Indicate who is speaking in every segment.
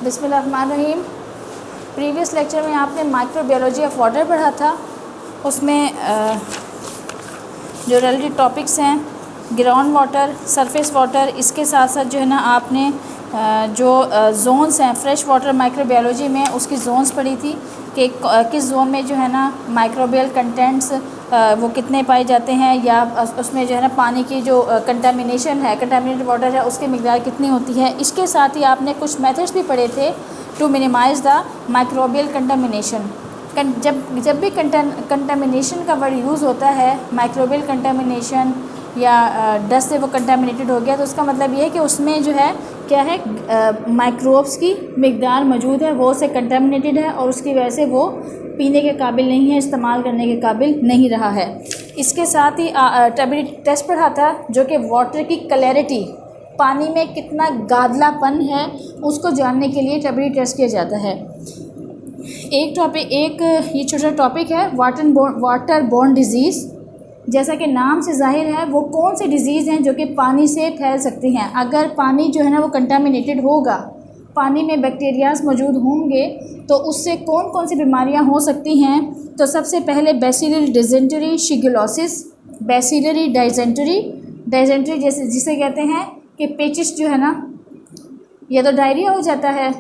Speaker 1: बिस्मिल्लाहिर्रहमानिर्रहीम। Previous lecture में आपने माइक्रोबायोलॉजी ऑफ वाटर पढ़ा था। उसमें जो रिलेटेड टॉपिक्स हैं ग्राउंड वाटर, सरफेस वाटर, इसके साथ साथ जो है ना आपने जो जोन्स हैं फ्रेश वाटर माइक्रोबायोलॉजी में उसकी जोन्स पढ़ी थी कि किस जोन में जो है ना माइक्रोबियल कंटेंट्स वो कितने पाए जाते हैं, या उसमें जो है ना पानी की जो कंटामिनेशन है, कंटामिनेटेड वाटर है, उसकी मिक़दार कितनी होती है। इसके साथ ही आपने कुछ मेथड्स भी पढ़े थे to minimise the microbial contamination. जब भी कंटामिनेशन का वर्ड यूज़ होता है, माइक्रोबियल कंटामिनेशन या डस्ट से वो कंटामिनेटेड हो गया, तो उसका मतलब ये है कि उसमें जो है क्या है, माइक्रोब्स की मिक़दार मौजूद है, वो से कंटामिनेटेड है और उसकी वजह से वो पीने के काबिल नहीं है, इस्तेमाल करने के काबिल नहीं रहा है। इसके साथ ही टर्बिडिटी टेस्ट पढ़ा था जो कि वाटर की क्लैरिटी, पानी में कितना गादलापन है उसको जानने के लिए टर्बिडिटी टेस्ट किया जाता है। ये छोटा टॉपिक है वाटर बोर्न डिजीज़। जैसा कि नाम से ज़ाहिर है वो कौन सी डिज़ीज़ हैं जो कि पानी से फैल सकती हैं। अगर पानी जो है ना वो कंटामिनेटेड होगा, पानी में बैक्टीरियाज मौजूद होंगे, तो उससे कौन कौन सी बीमारियां हो सकती हैं। तो सबसे पहले बैसिलरी डिजेंटरी शिगेलोसिस, बैसिलरी डाइजेंटरी जैसे जिसे कहते हैं कि पेचिश जो है ना, या तो डायरिया हो जाता है,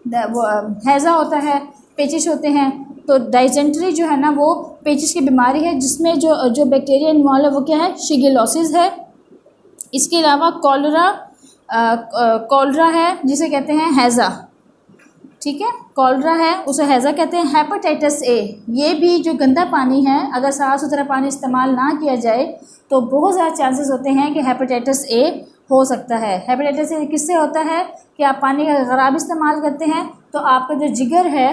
Speaker 1: वो हैज़ा होता है, पेचिश होते हैं। तो डाइजेंटरी जो है ना वो पेचिश की बीमारी है जिसमें जो बैक्टीरिया इन्वॉल्व है वो क्या है, शिगेलोसिस है। इसके अलावा कॉलरा है जिसे कहते हैं हैज़ा, ठीक है, कॉलरा है उसे हैज़ा कहते हैं। हेपेटाइटिस ए, ये भी जो गंदा पानी है, अगर साफ़ सुथरा पानी इस्तेमाल ना किया जाए तो बहुत ज़्यादा चांसेस होते हैं कि हेपेटाइटिस ए हो सकता है। हेपेटाइटिस ए किससे होता है कि आप पानी का ख़राब इस्तेमाल करते हैं तो आपका जो जिगर है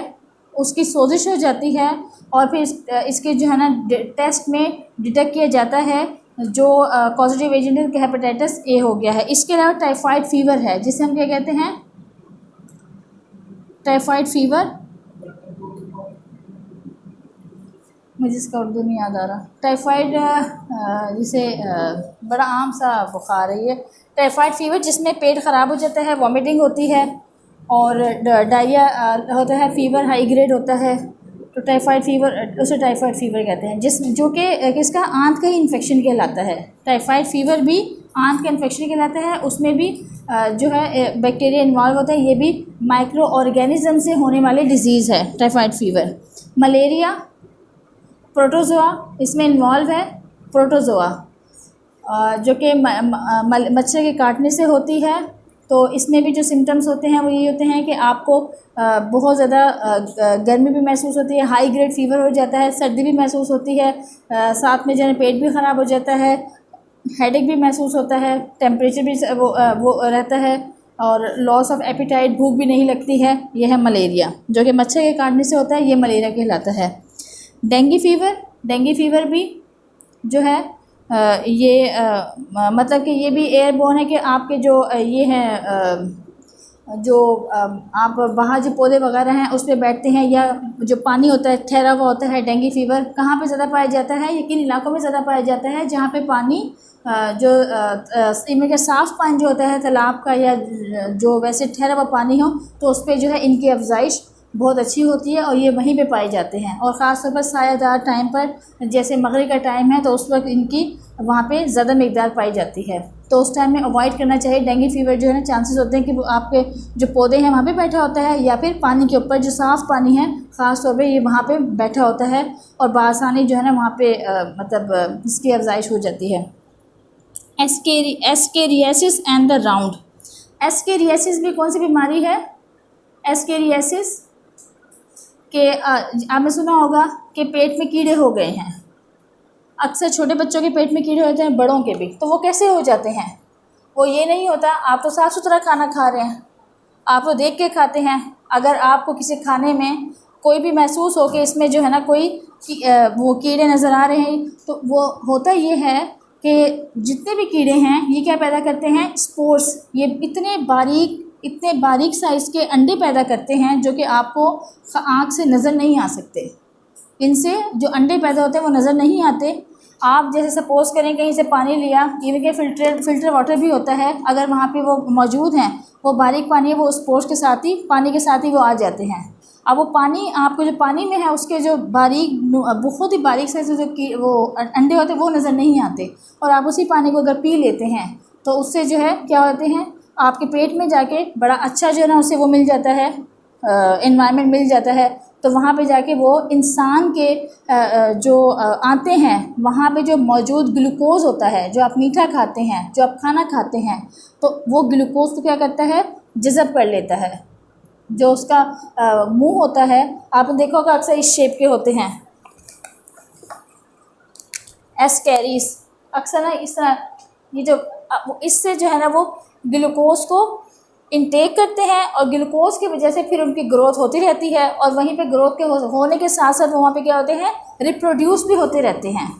Speaker 1: उसकी सोजिश हो जाती है, और फिर इसके जो है ना टेस्ट में डिटेक्ट किया जाता है जो पॉजिटिव एजेंट है कि हेपेटाइटिस ए हो गया है। इसके अलावा टाइफाइड फीवर है जिसे हम क्या कहते हैं, टाइफाइड फीवर, मुझे इसका उर्दू नहीं याद आ रहा। टाइफाइड जिसे बड़ा आम सा बुखार है ये टाइफाइड फीवर, जिसमें पेट ख़राब हो जाता है, वॉमिटिंग होती है और डायरिया होता है, फीवर हाई ग्रेड होता है। तो टाइफाइड फीवर, उसे टाइफाइड फीवर कहते हैं, जो कि किसका, आंत का ही इन्फेक्शन कहलाता है। टाइफाइड फीवर भी आंत का इन्फेक्शन कहलाता है, उसमें भी जो है बैक्टीरिया इन्वॉल्व होता है। ये भी माइक्रो ऑर्गेनिज्म से होने वाली डिजीज़ है टाइफाइड फीवर। मलेरिया, प्रोटोजोआ इसमें इन्वॉल्व है, प्रोटोजोआ जो कि मच्छर के काटने से होती है। तो इसमें भी जो सिम्टम्स होते हैं वो ये होते हैं कि आपको बहुत ज़्यादा गर्मी भी महसूस होती है, हाई ग्रेड फीवर हो जाता है, सर्दी भी महसूस होती है, साथ में जो है पेट भी ख़राब हो जाता है, हेडेक भी महसूस होता है, टेम्परेचर भी वो रहता है, और लॉस ऑफ एपिटाइट, भूख भी नहीं लगती है। यह है मलेरिया जो कि मच्छर के काटने से होता है, ये मलेरिया कहलाता है। डेंगू फीवर भी जो है मतलब कि ये भी एयरबोर्न है कि आपके जो ये हैं जो आप बाहर जो पौधे वगैरह हैं उस पर बैठते हैं, या जो पानी होता है ठहरा हुआ होता है। डेंगू फीवर कहाँ पे ज़्यादा पाया जाता है, यकीन इलाकों में ज़्यादा पाया जाता है जहाँ पे पानी जो इनमें का साफ़ पानी जो होता है तालाब का, या जो वैसे ठहरा हुआ पानी हो, तो उस पर जो है इनकी अफजाइश बहुत अच्छी होती है और ये वहीं पे पाए जाते हैं। और ख़ास तौर पर सायादार टाइम पर, जैसे मगरिब का टाइम है, तो उस वक्त इनकी वहाँ पे ज़्यादा मिक़दार पाई जाती है। तो उस टाइम में अवॉइड करना चाहिए। डेंगू फीवर जो है ना, चांसेस होते हैं कि वो आपके जो पौधे हैं वहाँ पे बैठा होता है, या फिर पानी के ऊपर जो साफ़ पानी है ख़ास तौर पर ये वहाँ पे बैठा होता है, और बआसानी जो है ना वहाँ पे मतलब इसकी अफजाइश हो जाती है। Ascariasis and the round. Ascariasis भी कौन सी बीमारी है, एस्केरियासिस के आपने सुना होगा कि पेट में कीड़े हो गए हैं। अक्सर छोटे बच्चों के पेट में कीड़े होते हैं, बड़ों के भी। तो वो कैसे हो जाते हैं, वो ये नहीं होता, आप तो साफ़ सुथरा खाना खा रहे हैं, आप वो देख के खाते हैं। अगर आपको किसी खाने में कोई भी महसूस हो कि इसमें जो है ना कोई वो कीड़े नज़र आ रहे हैं, तो वो होता ये है कि जितने भी कीड़े हैं ये क्या पैदा करते हैं, स्पोर्स। ये इतने बारीक साइज़ के अंडे पैदा करते हैं जो कि आपको आँख से नज़र नहीं आ सकते। इनसे जो अंडे पैदा होते हैं वो नज़र नहीं आते, आप जैसे सपोज़ करें कहीं से पानी लिया, इवन के फ़िल्टर वाटर भी होता है, अगर वहाँ पे वो मौजूद हैं, वो बारीक पानी है, वो स्पोर्स के साथ ही, पानी के साथ ही वो आ जाते हैं। अब वो पानी आपको जो पानी में है उसके जो बारीक बहुत ही बारीक से जो वो अंडे होते हैं वो नज़र नहीं आते, और आप उसी पानी को अगर पी लेते हैं तो उससे जो है क्या होते हैं, आपके पेट में जाके बड़ा अच्छा जो है ना उससे वो मिल जाता है, एनवायरनमेंट मिल जाता है। तो वहाँ पे जाके वो इंसान के जो आते हैं, वहाँ पे जो मौजूद ग्लूकोज़ होता है, जो आप मीठा खाते हैं, जो आप खाना खाते हैं, तो वो ग्लूकोज़ को क्या करता है, जज़ब कर लेता है। जो उसका मुंह होता है, आपने देखा होगा अक्सर इस शेप के होते हैं, एस्कैरिस, अक्सर ना इस तरह, ये जो इससे जो है ना वो ग्लूकोज़ को इनटेक करते हैं, और ग्लूकोज़ की वजह से फिर उनकी ग्रोथ होती रहती है, और वहीं पे ग्रोथ के होने के साथ साथ वहाँ पे क्या होते हैं, रिप्रोड्यूस भी होते रहते हैं।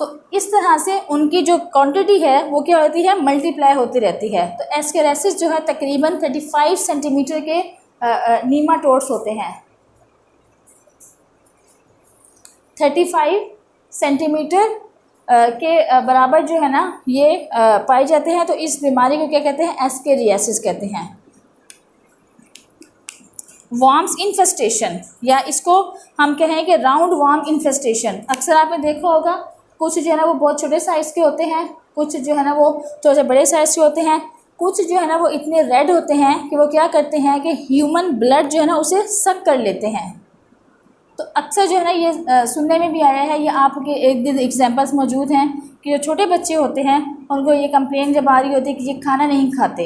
Speaker 1: तो इस तरह से उनकी जो क्वांटिटी है वो क्या होती है, मल्टीप्लाई होती रहती है। तो एस्केरेसिस जो है तकरीबन 35 सेंटीमीटर के नीमाटोड्स होते हैं, 35 सेंटीमीटर के बराबर जो है ना ये पाए जाते हैं। तो इस बीमारी को क्या कहते हैं, एस्केरियासिस कहते हैं। वार्म्स इन्फेस्टेशन, या इसको हम कहें कि राउंड वार्म इन्फेस्टेशन। अक्सर आपने देखा होगा कुछ जो है ना वो बहुत छोटे साइज़ के होते हैं, कुछ जो है ना वो थोड़े बड़े साइज़ के होते हैं, कुछ जो है ना वो इतने रेड होते हैं कि वो क्या करते हैं कि ह्यूमन ब्लड जो है ना उसे सक कर लेते हैं। तो अक्सर जो है ना ये सुनने में भी आया है, ये आपके एक दिन एग्जांपल्स मौजूद हैं कि जो छोटे बच्चे होते हैं उनको ये कंप्लेन जब आ रही होती है कि ये खाना नहीं खाते,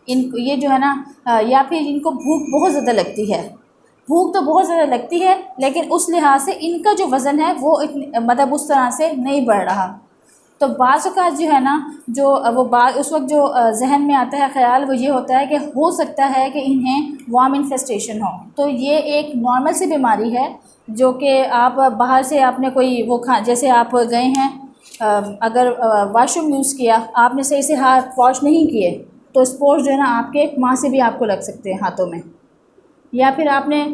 Speaker 1: ये जो है ना या फिर इनको भूख बहुत ज़्यादा लगती है। भूख तो बहुत ज़्यादा लगती है, लेकिन उस लिहाज से इनका जो वज़न है वो मतलब उस तरह से नहीं बढ़ रहा। तो बाज़ औक़ात जो है ना जो वो उस वक्त जो जहन में आता है ख़्याल, वो ये होता है कि हो सकता है कि इन्हें वार्म इन्फेस्टेशन हो। तो ये एक नॉर्मल सी बीमारी है जो कि आप बाहर से आपने कोई वो जैसे आप गए हैं, अगर वाशरूम यूज़ किया, आपने सही से हाथ वॉश नहीं किए, तो स्पोर्स जो है ना आपके वहाँ से भी आपको लग सकते हैं हाथों में। या फिर आपने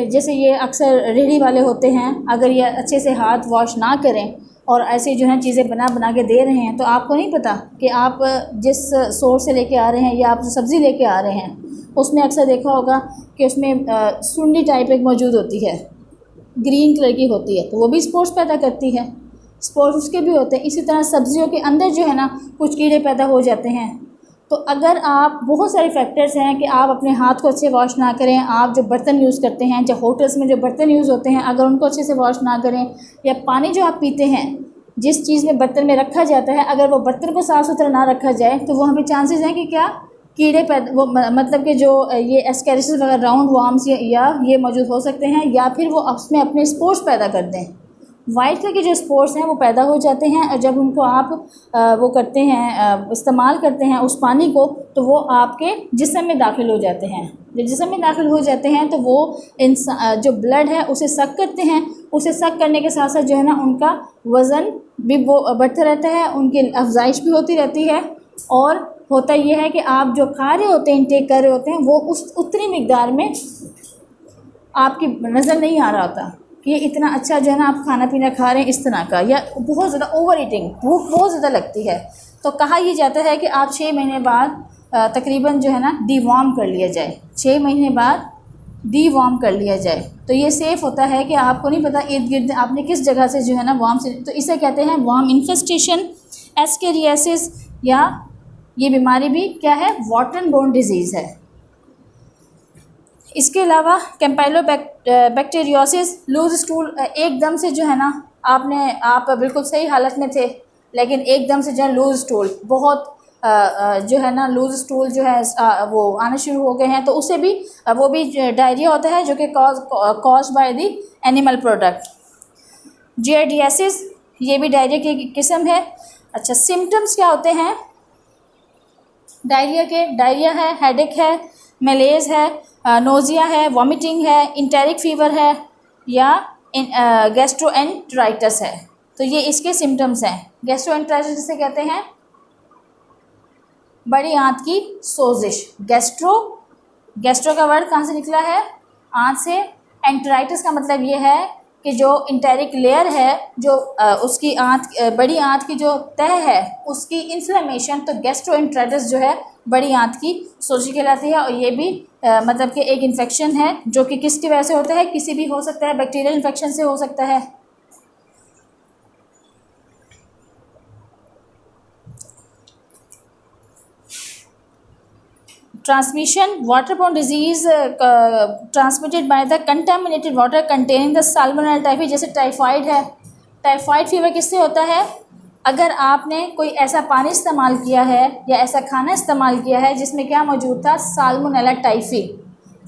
Speaker 1: जैसे ये अक्सर रेहड़ी वाले होते हैं, अगर ये अच्छे से हाथ वॉश ना करें और ऐसे जो है चीज़ें बना के दे रहे हैं, तो आपको नहीं पता कि आप जिस सोर्स से लेके आ रहे हैं या आप जो सब्ज़ी लेके आ रहे हैं उसमें अक्सर देखा होगा कि उसमें सुंडी टाइप एक मौजूद होती है, ग्रीन कलर की होती है, तो वो भी स्पोर्स पैदा करती है। स्पोर्स उसके भी होते हैं। इसी तरह सब्जियों के अंदर जो है ना कुछ कीड़े पैदा हो जाते हैं। तो अगर आप, बहुत सारे फैक्टर्स हैं कि आप अपने हाथ को अच्छे वॉश ना करें, आप जो बर्तन यूज़ करते हैं, जो होटल्स में जो बर्तन यूज़ होते हैं, अगर उनको अच्छे से वॉश ना करें, या पानी जो आप पीते हैं, जिस चीज़ में बर्तन में रखा जाता है, अगर वो बर्तन को साफ़ सुथरा ना रखा जाए, तो वहाँ पे चांसेस हैं कि क्या कीड़े पैदा, वो मतलब कि जो ये एस्केरिसिस वगैरह राउंड वार्म्स या ये मौजूद हो सकते हैं, या फिर वो उसमें अपने स्पोर्स पैदा कर दें। वाइट कलर के जो स्पोर्स हैं वो पैदा हो जाते हैं, और जब उनको आप वो करते हैं, इस्तेमाल करते हैं उस पानी को, तो वो आपके जिस्म में दाखिल हो जाते हैं। जब जिस्म में दाखिल हो जाते हैं तो वो जो ब्लड है उसे सक करते हैं। उसे सक करने के साथ साथ जो है ना उनका वज़न भी वो बढ़ता रहता है, उनकी अफजाइश भी होती रहती है, और होता ये है कि आप जो खा रहे होते हैं, इंटेक कर रहे होते हैं, वो उस उतनी मिकदार में आपकी नज़र नहीं आ रहा होता कि ये इतना अच्छा जो है ना आप खाना पीना खा रहे हैं इस तरह का, या बहुत ज़्यादा ओवर ईटिंग, भूख बहुत ज़्यादा लगती है। तो कहा यह जाता है कि आप 6 महीने बाद तकरीबन जो है ना डीवॉर्म कर लिया जाए, 6 महीने बाद डीवॉर्म कर लिया जाए। तो ये सेफ़ होता है कि आपको नहीं पता इर्द गिर्द आपने किस जगह से जो है ना वार्म से, तो इसे कहते हैं वार्म इन्फेस्टेशन, एस्केरियासिस, या ये बीमारी भी क्या है, वाटरन बोर्न डिजीज़ है। इसके अलावा कैम्पाइलोबैक्टीरियोसिस, लूज स्टूल, एकदम से जो है ना आप बिल्कुल सही हालत में थे, लेकिन एकदम से जो है लूज स्टूल, बहुत जो है ना लूज स्टूल जो है वो आने शुरू हो गए हैं, तो उसे भी वो भी डायरिया होता है जो कि cause by the animal product. Giardiasis, ये भी डायरिया की किस्म है। अच्छा, सिम्टम्स क्या होते हैं डायरिया के? डायरिया है, हेडेक है, मलेज है, नोज़िया है, वॉमिटिंग है, इंटेरिक फीवर है, या गैस्ट्रोएंटेराइटिस है। तो ये इसके सिम्टम्स हैं। गैस्ट्रोएंटेराइटिस जिसे कहते हैं बड़ी आंत की सोजिश। गैस्ट्रो का वर्ड कहाँ से निकला है? आंत से। एंटेराइटिस का मतलब ये है कि जो इंटेरिक लेयर है, जो उसकी बड़ी आंत की जो तह है उसकी इन्फ्लेमेशन, तो गैस्ट्रोएंटेराइटिस जो है बड़ी आंत की सोजी कहलाती है। और ये भी मतलब कि एक इन्फेक्शन है जो कि किसकी वजह से होता है, किसी भी हो सकता है, बैक्टीरियल इन्फेक्शन से हो सकता है। Transmission waterborne disease transmitted by the contaminated water containing the salmonella typhi, जैसे टाइफाइड है। टाइफाइड फीवर किससे होता है, अगर आपने कोई ऐसा पानी इस्तेमाल किया है या ऐसा खाना इस्तेमाल किया है जिसमें क्या मौजूद था, साल्मोनेला टाइफी।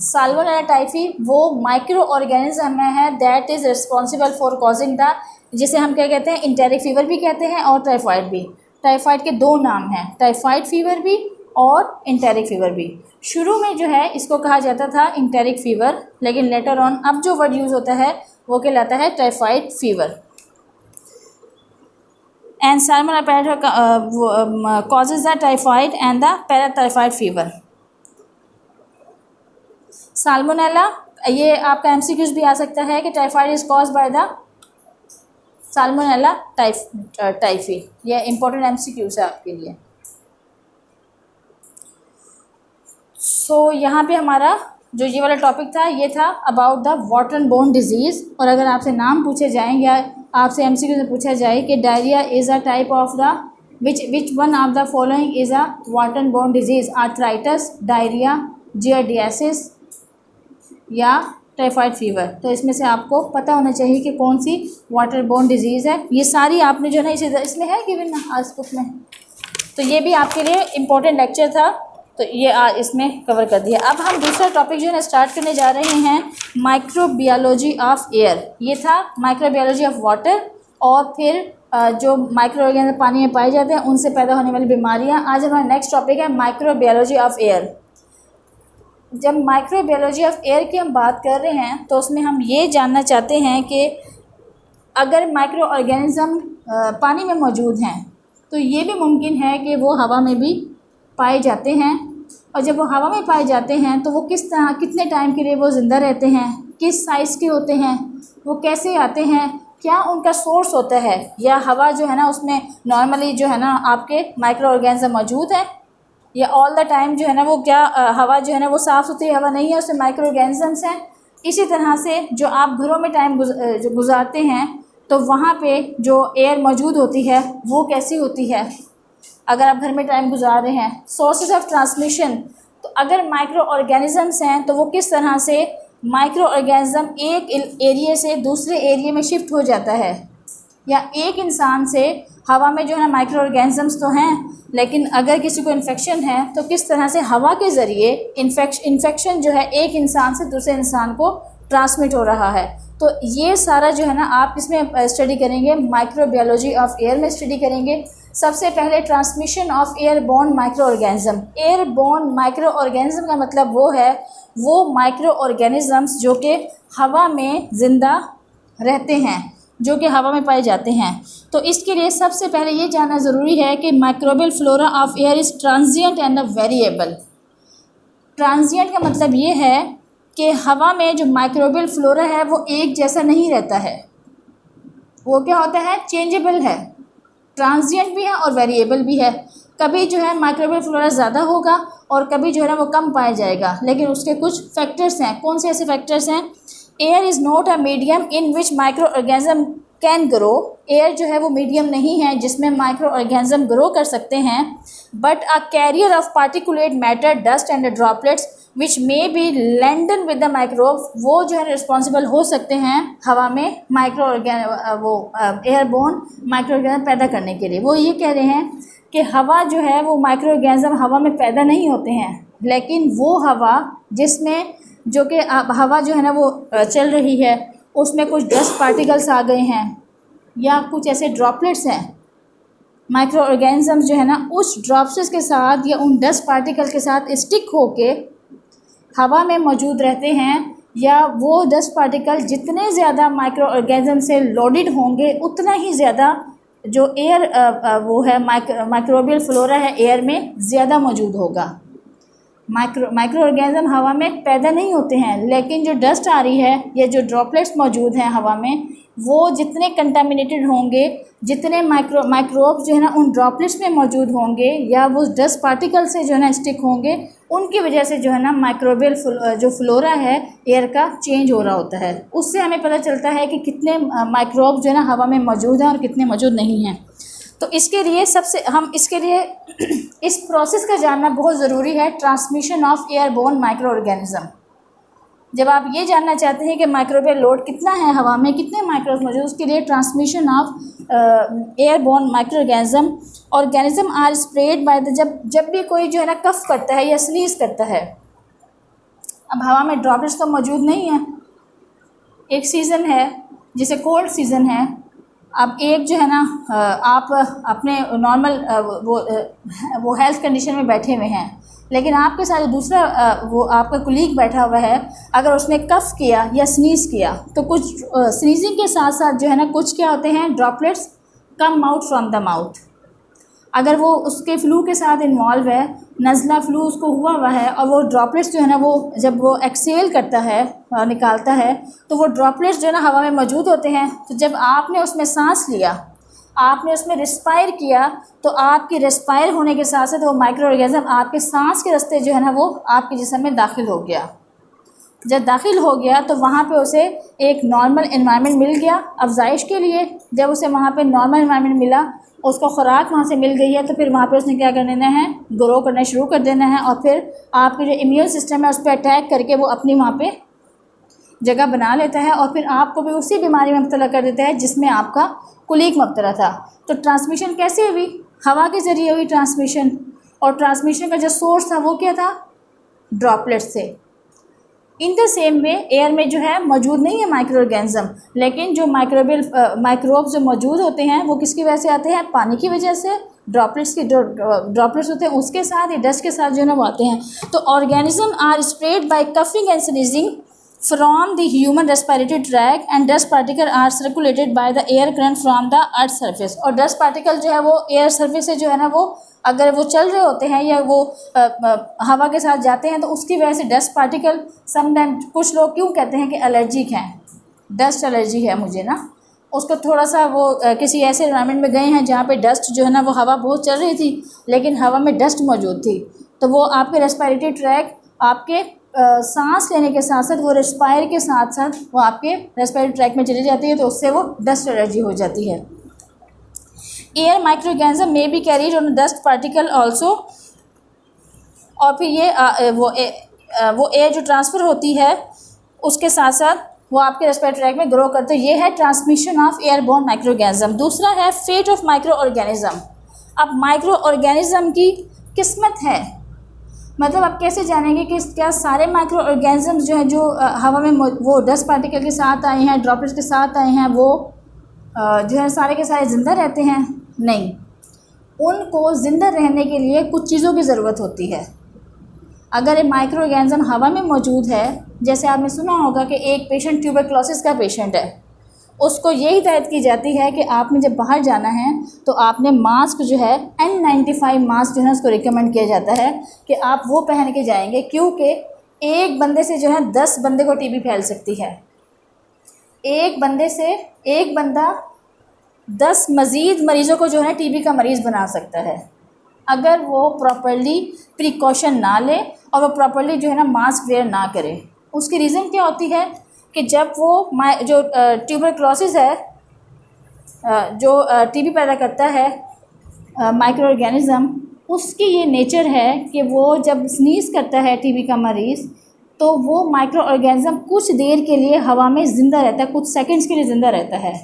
Speaker 1: साल्मोनेला टाइफी वो माइक्रो ऑर्गेनिज्म है that is responsible for causing the, जिसे हम क्या कहते हैं, इंटेरिक फीवर भी कहते हैं और टाइफाइड भी। टाइफाइड के दो नाम हैं, टाइफाइड फीवर भी और इंटेरिक फीवर भी। शुरू में जो है इसको कहा जाता था इंटेरिक फीवर, लेकिन लेटर ऑन अब जो वर्ड यूज़ होता है वो कहलाता है typhoid fever. And salmonella causes the typhoid and the paratyphoid fever। Salmonella, ये आपका एमसीक्यूज भी आ सकता है कि typhoid is caused by the salmonella typhi, ये इंपॉर्टेंट एमसीक्यूज है आपके लिए। सो यहाँ पे हमारा जो ये वाला टॉपिक था ये था अबाउट द वाटरन बोर्न डिजीज़। और अगर आपसे नाम पूछे जाएँ या आपसे एमसीक्यू में पूछा जाए कि diarrhoea is a type of the which one of the following is a waterborne disease, arthritis, diarrhoea, giardiasis या टाइफाइड फीवर, तो इसमें से आपको पता होना चाहिए कि कौन सी वाटर बोर्न डिजीज़ है। ये सारी आपने जो है इसमें है गिवन आज बुक में, तो ये भी आपके लिए इम्पोर्टेंट लेक्चर था, तो ये इसमें कवर कर दिया। अब हम दूसरा टॉपिक जो है स्टार्ट करने जा रहे हैं, माइक्रोबायोलॉजी ऑफ एयर। ये था माइक्रोबायोलॉजी ऑफ वाटर, और फिर जो माइक्रो ऑर्गेनिज्म पानी में पाए जाते हैं उनसे पैदा होने वाली बीमारियां। आज हमारा नेक्स्ट टॉपिक है माइक्रोबायोलॉजी ऑफ एयर। जब माइक्रोबायोलॉजी ऑफ एयर की हम बात कर रहे हैं तो उसमें हम ये जानना चाहते हैं कि अगर माइक्रो ऑर्गेनिज्म पानी में मौजूद हैं तो ये भी मुमकिन है कि वो हवा में भी पाए जाते हैं, और जब वो हवा में पाए जाते हैं तो वो किस तरह, कितने टाइम के लिए वो ज़िंदा रहते हैं, किस साइज़ के होते हैं, वो कैसे आते हैं, क्या उनका सोर्स होता है, या हवा जो है ना उसमें नॉर्मली जो है ना आपके माइक्रो ऑर्गेनिज्म मौजूद है, या ऑल द टाइम जो है ना वो क्या हवा जो है ना वो साफ़ सुथरी हवा नहीं है, उसमें माइक्रो ऑर्गेनिजम्स हैं। इसी तरह से जो आप घरों में टाइम गुजारते हैं तो वहाँ पे जो एयर मौजूद होती है वो कैसी होती है, अगर आप घर में टाइम गुजार रहे हैं। सोर्सेज ऑफ ट्रांसमिशन, तो अगर माइक्रो ऑर्गेनिजम्स हैं तो वो किस तरह से माइक्रो ऑर्गेनिज्म एक एरिया से दूसरे एरिया में शिफ्ट हो जाता है, या एक इंसान से हवा में जो है ना माइक्रो ऑर्गेनिजम्स तो हैं, लेकिन अगर किसी को इन्फेक्शन है तो किस तरह से हवा के ज़रिए इन्फेक्शन जो है एक इंसान से दूसरे इंसान को ट्रांसमिट हो रहा है। तो ये सारा जो है ना आप इसमें स्टडी करेंगे, माइक्रोबायोलॉजी ऑफ एयर में स्टडी करेंगे। सबसे पहले transmission of airborne micro organism. Airborne micro organism का मतलब वो है वो माइक्रो ऑर्गेनिजम्स जो कि हवा में ज़िंदा रहते हैं, जो कि हवा में पाए जाते हैं। तो इसके लिए सबसे पहले ये जानना ज़रूरी है कि microbial flora of air is transient and variable. Transient का मतलब ये है कि हवा में जो माइक्रोबियल फ्लोरा है वो एक जैसा नहीं रहता है, वो क्या होता है, चेंजेबल है। ट्रांजिएंट भी है और वेरिएबल भी है। कभी जो है माइक्रोबियल फ्लोरा ज़्यादा होगा और कभी जो है ना वो कम पाया जाएगा, लेकिन उसके कुछ फैक्टर्स हैं। कौन से ऐसे फैक्टर्स हैं? Air is not a medium in which micro organism can grow. Air जो है वो मीडियम नहीं है जिसमें माइक्रो ऑर्गेनिज्म ग्रो कर सकते हैं, but a carrier of particulate matter, dust and droplets which may be laden with the microbe, वो जो है रिस्पॉन्सिबल हो सकते हैं हवा में माइक्रो एयरबोर्न माइक्रो ऑर्गेनिज्म पैदा करने के लिए। वो ये कह रहे हैं कि हवा जो है वो माइक्रो ऑर्गेनिज्म हवा में पैदा नहीं होते हैं, लेकिन वो हवा जिसमें जो कि हवा जो है ना वो चल रही है उसमें कुछ डस्ट पार्टिकल्स आ गए हैं या कुछ ऐसे ड्रॉपलेट्स हैं, माइक्रो ऑर्गेनिजम्स जो है ना उस ड्रॉप्स के साथ या उन डस्ट पार्टिकल के साथ स्टिक होके हवा में मौजूद रहते हैं, या वो डस्ट पार्टिकल जितने ज़्यादा माइक्रो ऑर्गेनिज्म से लोडेड होंगे उतना ही ज़्यादा जो एयर वो है माइक्रोबियल फ्लोरा है एयर में ज़्यादा मौजूद होगा। माइक्रो ऑर्गेनिज्म हवा में पैदा नहीं होते हैं, लेकिन जो डस्ट आ रही है या जो ड्रॉपलेट्स मौजूद हैं हवा में, वो जितने कंटामिनेटेड होंगे, जितने माइक्रोब्स जो है ना उन ड्रॉपलेट्स में मौजूद होंगे या वो डस्ट पार्टिकल से जो है ना स्टिक होंगे, उनकी वजह से जो है ना माइक्रोबियल जो फ्लोरा है एयर का चेंज हो रहा होता है। उससे हमें पता चलता है कि कितने माइक्रोब जो है ना हवा में मौजूद हैं और कितने मौजूद नहीं हैं। तो इसके लिए इस प्रोसेस का जानना बहुत ज़रूरी है, transmission of airborne micro organism. जब आप ये जानना चाहते हैं कि माइक्रोबियल लोड कितना है हवा में, कितने माइक्रोब्स मौजूद, उसके लिए transmission of airborne micro organism are spread by the जब भी कोई जो है ना कफ करता है या स्नीज करता है। अब हवा में ड्रॉपलेट्स तो मौजूद नहीं है, एक सीज़न है जिसे कोल्ड सीज़न है। अब एक जो है ना आप अपने नॉर्मल वो हेल्थ कंडीशन में बैठे हुए हैं, लेकिन आपके साथ दूसरा वो आपका कुलीग बैठा हुआ है, अगर उसने कफ़ किया या स्नीज़ किया तो कुछ स्नीजिंग के साथ साथ जो है ना कुछ क्या होते हैं, droplets come out from the mouth. अगर वो उसके फ्लू के साथ इन्वॉल्व है, नज़ला फ्लू उसको हुआ है और वो ड्रॉपलेट्स जो है ना वो जब वो एक्सेल करता है निकालता है तो वो ड्रॉपलेट्स जो है ना हवा में मौजूद होते हैं। तो जब आपने उसमें सांस लिया, आपने उसमें रिस्पायर किया, तो आपके रिस्पायर होने के साथ साथ वो माइक्रो ऑर्गेनिज्म आपके सांस के रास्ते जो है ना वो आपके जिस्म में दाखिल हो गया। जब दाखिल हो गया तो वहाँ पे उसे एक नॉर्मल एनवायरनमेंट मिल गया अफजाइश के लिए। जब उसे वहाँ पे नॉर्मल एनवायरनमेंट मिला, उसको खुराक वहाँ से मिल गई है, तो फिर वहाँ पे उसने क्या कर देना है, ग्रो करना शुरू कर देना है और फिर आपके जो इम्यून सिस्टम है उस पर अटैक करके वो अपनी वहाँ पे जगह बना लेता है और फिर आपको भी उसी बीमारी में मुब्तला कर देता है जिसमें आपका कुलीग मुब्तला था। तो ट्रांसमिशन कैसे हुई? हवा के ज़रिए हुई ट्रांसमिशन, और ट्रांसमिशन का जो सोर्स था वो क्या था, ड्रॉपलेट से। In the same way air में जो है मौजूद नहीं है माइक्रो ऑर्गेनिज्म, लेकिन जो माइक्रोब्स जो मौजूद होते हैं वो किसकी वजह से आते हैं, पानी की वजह से। ड्रॉपलेट्स होते हैं उसके साथ या डस्ट के साथ जो है ना वो आते हैं। तो organism are spread by coughing and sneezing from the human respiratory tract and dust particle are circulated by the air current from the earth surface. और डस्ट पार्टिकल जो है वो एयर सर्फेस से जो है ना वो अगर वो चल रहे होते हैं या वो हवा के साथ जाते हैं तो उसकी वजह से डस्ट पार्टिकल समटाइम, कुछ लोग क्यों कहते हैं कि एलर्जिक हैं, डस्ट एलर्जी है मुझे ना, उसको थोड़ा सा वो किसी ऐसे एनवायरनमेंट में गए हैं जहाँ पे डस्ट जो है ना वो हवा बहुत चल रही थी लेकिन हवा में डस्ट मौजूद थी, तो वो आपके रेस्पिरेटरी ट्रैक आपके सांस लेने के साथ साथ वो रेस्पायर के साथ साथ वो आपके रेस्पिरेटरी ट्रैक में चली जाती है, तो उससे वो डस्ट एलर्जी हो जाती है। Air microorganism may be carried on dust particle also. और फिर ये वो एयर जो ट्रांसफ़र होती है उसके साथ साथ वो आपके रेस्पिरेटरी ट्रैक में ग्रो करते हैं। ये है ट्रांसमिशन ऑफ एयरबोर्न माइक्रोऑर्गेनिज्म। दूसरा है फेट ऑफ माइक्रो ऑर्गेनिज्म। अब माइक्रो ऑर्गेनिज्म की किस्मत है, मतलब आप कैसे जानेंगे कि क्या सारे माइक्रो ऑर्गेनिज्म जो है जो हवा में वो डस्ट पार्टिकल के साथ आए हैं, ड्रॉपलेट्स के साथ आए हैं, वो जो है सारे के सारे ज़िंदा रहते हैं? नहीं, उनको ज़िंदा रहने के लिए कुछ चीज़ों की ज़रूरत होती है। अगर एक माइक्रो ऑर्गेनिज्म हवा में मौजूद है, जैसे आपने सुना होगा कि एक पेशेंट ट्यूबरक्लोसिस का पेशेंट है, उसको यही हिदायत की जाती है कि आपने जब बाहर जाना है तो आपने मास्क जो है N95 मास्क जो है उसको रिकमेंड किया जाता है कि आप वो पहन के जाएंगे, क्योंकि एक बंदे से जो है 10 बंदे को टीबी फैल सकती है। एक बंदे से एक बंदा 10 मज़ीद मरीज़ों को जो है टीबी का मरीज़ बना सकता है अगर वो प्रॉपर्ली प्रिकॉशन ना ले और वो प्रॉपर्ली जो है ना मास्क वेयर ना करे। उसकी रीज़न क्या होती है कि जब वो जो ट्यूबरक्लोसिस है जो टीबी पैदा करता है माइक्रो ऑर्गेनिज्म, उसकी ये नेचर है कि वो जब स्नीज़ करता है टीबी का मरीज़ तो वो माइक्रो ऑर्गेनिज्म कुछ देर के लिए हवा में ज़िंदा रहता है, कुछ सेकंड्स के लिए ज़िंदा रहता है।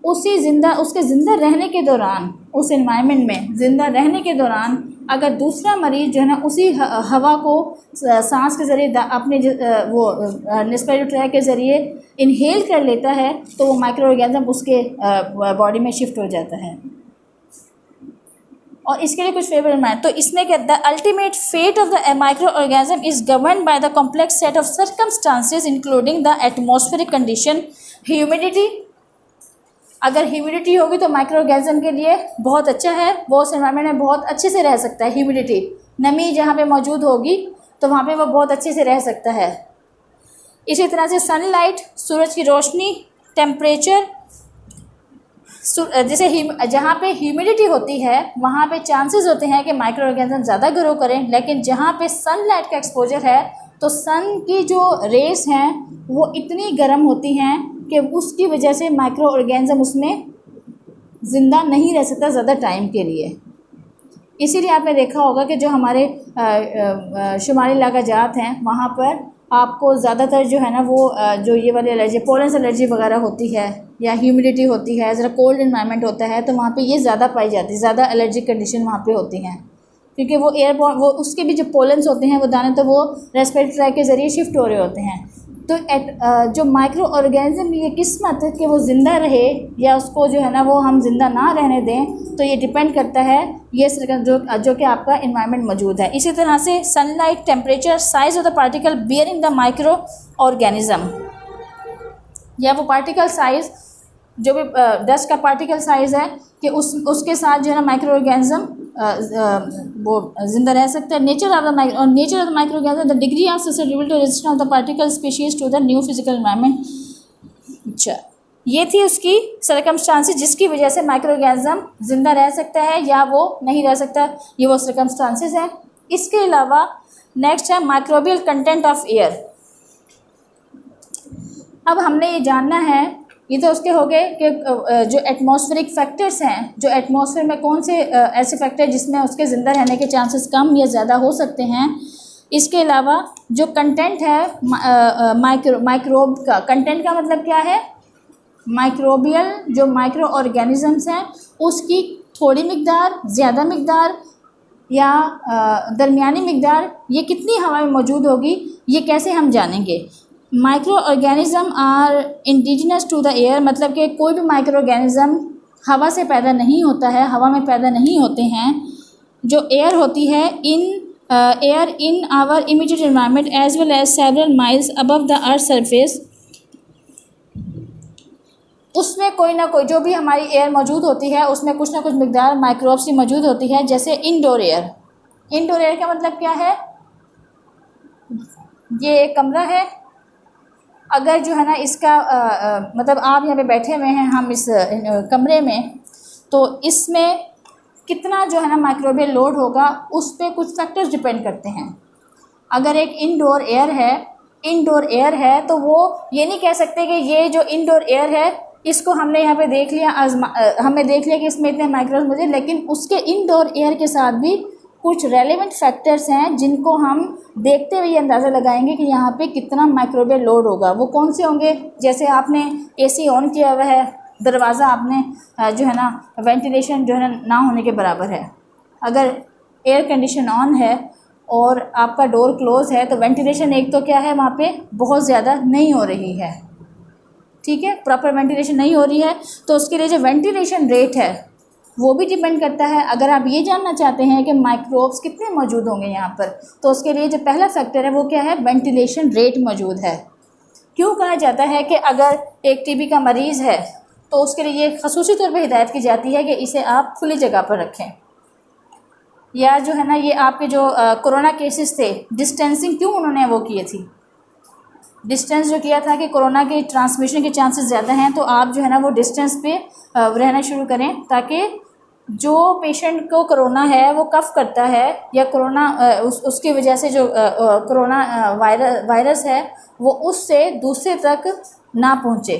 Speaker 1: उसके ज़िंदा रहने के दौरान, उस एनवायरनमेंट में ज़िंदा रहने के दौरान अगर दूसरा मरीज़ जो है ना उसी हवा को सांस के ज़रिए अपने वो रेस्पिरेटरी ट्रैक के ज़रिए इनहेल कर लेता है तो वो माइक्रो ऑर्गेनिज्म उसके बॉडी में शिफ्ट हो जाता है। और इसके लिए कुछ फेवरेट माइंड, तो इसमें क्या, the ultimate fate of the micro organism is govern by the complex set of circumstances including the atmospheric condition, humidity. अगर ह्यूमिडिटी होगी तो माइक्रो ऑर्गेनिज्म के लिए बहुत अच्छा है, वो उस एनवायरनमेंट में बहुत अच्छे से रह सकता है। ह्यूमिडिटी, नमी जहाँ पे मौजूद होगी तो वहाँ पे वो बहुत अच्छे से रह सकता है। इसी तरह से सनलाइट, सूरज की रोशनी, टेम्परेचर, जैसे जहाँ पे ह्यूमिडिटी होती है वहाँ पे चांसेस होते हैं कि माइक्रो ऑर्गेनिज्म ज़्यादा ग्रो करें, लेकिन जहाँ पे सनलाइट का एक्सपोजर है तो सन की जो रेस हैं वो इतनी गर्म होती हैं कि उसकी वजह से माइक्रो ऑर्गेनिज्म उसमें ज़िंदा नहीं रह सकता ज़्यादा टाइम के लिए। इसीलिए आपने देखा होगा कि जो हमारे शुमाली इलाका जात हैं वहाँ पर आपको ज़्यादातर जो है ना वो जो ये वाली एलर्जी, पोलन एलर्जी वगैरह होती है या ह्यूमिडिटी होती है, ज़रा कोल्ड इन्वायरमेंट होता है, तो वहाँ पे ये ज़्यादा पाई जाती है, ज़्यादा एलर्जिक कंडीशन वहाँ पे होती हैं, क्योंकि वो एयरबॉर्न, वो उसके भी जो पोलन्स होते हैं वो दाने तो वो रेस्पिरेटरी ट्रैक के ज़रिए शिफ्ट हो रहे होते हैं। तो जो माइक्रो ऑर्गेनिज्म ये किस्मत कि वो ज़िंदा रहे या उसको जो है ना वो हम ज़िंदा ना रहने दें, तो ये डिपेंड करता है ये जो कि आपका इन्वायरमेंट मौजूद है। इसी तरह से sunlight, temperature, size of the particle bearing the micro organism, या वो पार्टिकल साइज़ जो भी डस्ट का पार्टिकल साइज़ है कि उसके साथ जो है ना माइक्रो ऑर्गेनिज्म वो जिंदा रह सकता है। Nature of the micro organism, the degree of susceptibility to resistance of the particle species to the new physical environment. अच्छा, ये थी उसकी सर्कमस्टांसेस जिसकी वजह से माइक्रो ऑर्गेनिज्म जिंदा रह सकता है या वो नहीं रह सकता, ये वो सर्कमस्टांसेस हैं। इसके अलावा नेक्स्ट है माइक्रोबियल कंटेंट ऑफ एयर। अब हमने ये जानना है, ये तो उसके हो गए कि जो एटमॉस्फेरिक फैक्टर्स हैं, जो एटमॉस्फेयर में कौन से ऐसे फैक्टर जिसमें उसके ज़िंदा रहने के चांसेस कम या ज़्यादा हो सकते हैं। इसके अलावा जो कंटेंट है माइक्रोब का, कंटेंट का मतलब क्या है, माइक्रोबियल जो माइक्रो ऑर्गेनिजम्स हैं उसकी थोड़ी मकदार, ज़्यादा मकदार या दरमियानी मकदार, ये कितनी हवा में मौजूद होगी, ये कैसे हम जानेंगे। Micro organism are indigenous to the air, मतलब कि कोई भी माइक्रो ऑर्गेनिज्म हवा से पैदा नहीं होता है, हवा में पैदा नहीं होते हैं। जो एयर होती है air in our immediate environment as well as several miles above the earth surface, उसमें कोई ना कोई जो भी हमारी एयर मौजूद होती है उसमें कुछ ना कुछ मकदार माइक्रोब्स की मौजूद होती है। जैसे इंडोर एयर, इंडोर एयर का मतलब क्या है, ये एक कमरा है, अगर जो है ना इसका मतलब आप यहाँ पे बैठे हुए हैं हम इस कमरे में, तो इसमें कितना जो है ना माइक्रोबियल लोड होगा उस पर कुछ फैक्टर्स डिपेंड करते हैं। अगर एक इंडोर एयर है तो वो ये नहीं कह सकते कि ये जो इंडोर एयर है इसको हमने यहाँ पे देख लिया, हमने देख लिया कि इसमें इतने माइक्रोब्स मुझे, लेकिन उसके इंडोर एयर के साथ भी कुछ रेलेवेंट फैक्टर्स हैं जिनको हम देखते हुए अंदाज़ा लगाएंगे कि यहाँ पे कितना माइक्रोबियल लोड होगा। वो कौन से होंगे, जैसे आपने एसी ऑन किया हुआ है, दरवाज़ा आपने जो है ना वेंटिलेशन जो है ना होने के बराबर है। अगर एयर कंडीशन ऑन है और आपका डोर क्लोज़ है तो वेंटिलेशन एक तो क्या है वहाँ पे बहुत ज़्यादा नहीं हो रही है, ठीक है, प्रॉपर वेंटिलेशन नहीं हो रही है, तो उसके लिए जो वेंटिलेशन रेट है वो भी डिपेंड करता है। अगर आप ये जानना चाहते हैं कि माइक्रोब्स कितने मौजूद होंगे यहाँ पर, तो उसके लिए जो पहला फैक्टर है वो क्या है, वेंटिलेशन रेट मौजूद है। क्यों कहा जाता है कि अगर एक टीबी का मरीज़ है तो उसके लिए ये खसूसी तौर पर हिदायत की जाती है कि इसे आप खुली जगह पर रखें, या जो है ना ये आपके जो कोरोना केसेस थे, डिस्टेंसिंग क्यों उन्होंने वो किए थी, डिस्टेंस जो किया था कि कोरोना के ट्रांसमिशन के चांसेस ज़्यादा हैं, तो आप जो है ना वो डिस्टेंस पे रहना शुरू करें, ताकि जो पेशेंट को कोरोना है वो कफ करता है या कोरोना उसकी वजह से जो कोरोना वायरस है वो उससे दूसरे तक ना पहुँचे,